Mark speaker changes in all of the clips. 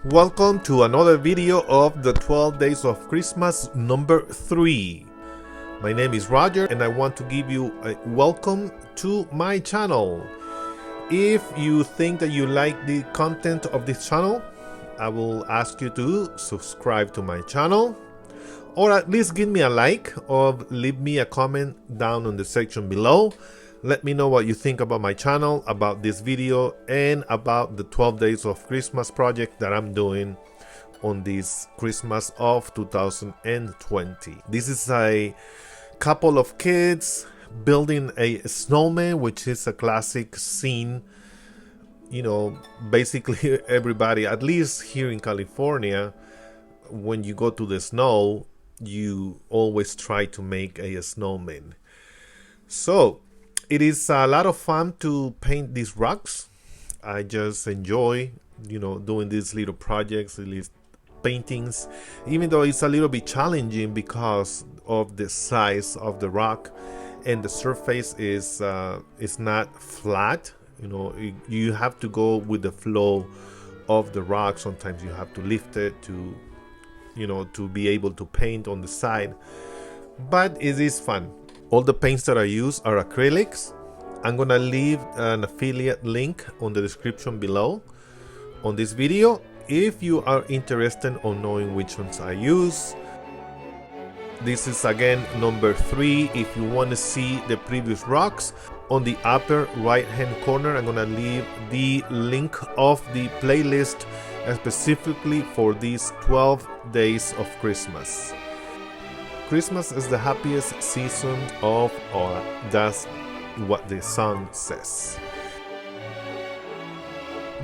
Speaker 1: Welcome to another video of the 12 Days of Christmas number 3. My name is Roger and I want to give you a welcome to my channel. If you think that you like the content of this channel, I will ask you to subscribe to my channel, or at least give me a like or leave me a comment down on the section below. Let me know what you think about my channel, about this video, and about the 12 Days of Christmas project that I'm doing on this Christmas of 2020. This is a couple of kids building a snowman, which is a classic scene. You know, basically everybody, at least here in California, when you go to the snow, you always try to make a snowman. So it is a lot of fun to paint these rocks. I just enjoy, doing these little projects, these paintings, even though it's a little bit challenging because of the size of the rock and the surface is not flat. You have to go with the flow of the rock. Sometimes you have to lift it to be able to paint on the side, but it is fun. All the paints that I use are acrylics. I'm gonna leave an affiliate link on the description below on this video if you are interested on knowing which ones I use. This is again number 3. If you want to see the previous rocks, on the upper right hand corner I'm gonna leave the link of the playlist specifically for these 12 days of Christmas. Christmas is the happiest season of all. That's what the song says.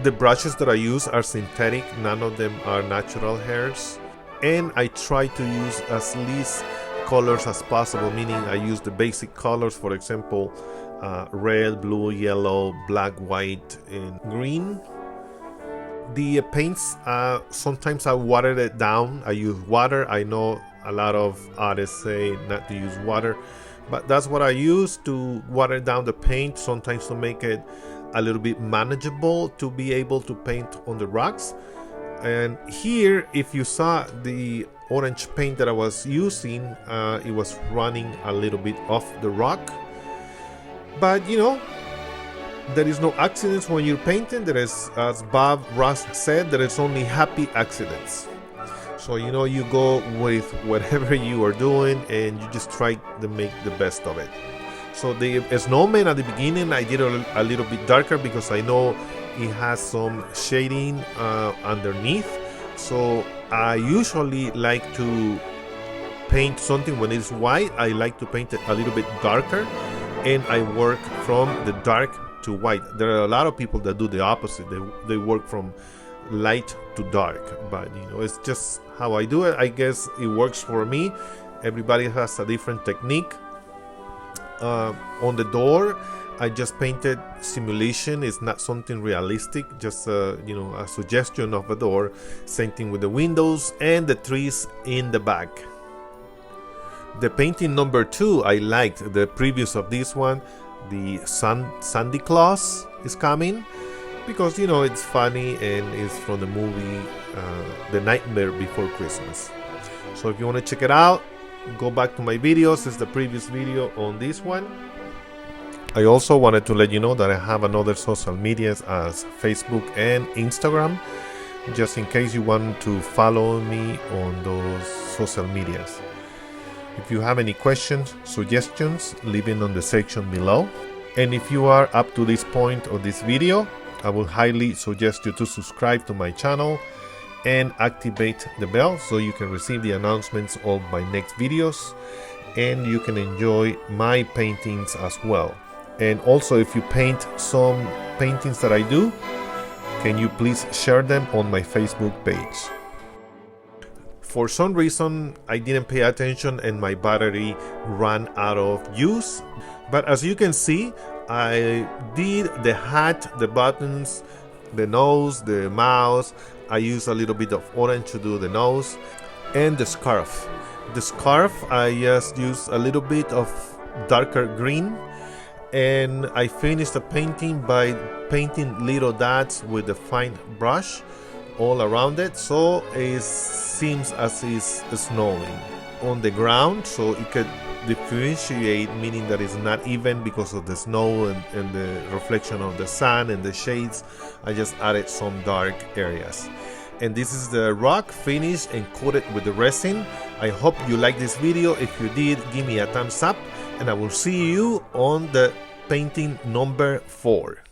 Speaker 1: The brushes that I use are synthetic. None of them are natural hairs. And I try to use as least colors as possible, meaning I use the basic colors, for example, red, blue, yellow, black, white, and green. The paints, sometimes I water it down. I use water. I know a lot of artists say not to use water, but that's what I use to water down the paint, sometimes to make it a little bit manageable to be able to paint on the rocks. And here, if you saw the orange paint that I was using, it was running a little bit off the rock. But there is no accidents when you're painting. There is, as Bob Ross said, there is only happy accidents. So you go with whatever you are doing and you just try to make the best of it. So the snowman at the beginning I did a little bit darker because I know it has some shading underneath. So I usually like to paint something when it's white. I like to paint it a little bit darker, and I work from the dark to white. There are a lot of people that do the opposite. They work from light to dark, but it's just how I do it. I guess it works for me. Everybody has a different technique. On the door I just painted simulation. It's not something realistic, just a suggestion of a door. Same thing with the windows and the trees in the back. The painting number 2, I liked the previews of this one. The Santa Claus is coming, because it's funny and it's from the movie The Nightmare Before Christmas. So if you want to check it out, go back to my videos. It's the previous video on this one. I also wanted to let you know that I have another social medias as Facebook and Instagram, just in case you want to follow me on those social medias. If you have any questions, suggestions, leave it on the section below. And if you are up to this point of this video, I would highly suggest you to subscribe to my channel and activate the bell so you can receive the announcements of my next videos, and you can enjoy my paintings as well. And also, if you paint some paintings that I do, can you please share them on my Facebook page? For some reason I didn't pay attention and my battery ran out of use, but as you can see, I did the hat, the buttons, the nose, the mouth. I used a little bit of orange to do the nose, and the scarf. The scarf I just used a little bit of darker green, and I finished the painting by painting little dots with a fine brush all around it, so it seems as it's snowing on the ground, so it could differentiate, meaning that it's not even because of the snow and the reflection of the sun and the shades. I just added some dark areas. And this is the rock finished and coated with the resin. I hope you like this video. If you did, give me a thumbs up, and I will see you on the painting number 4.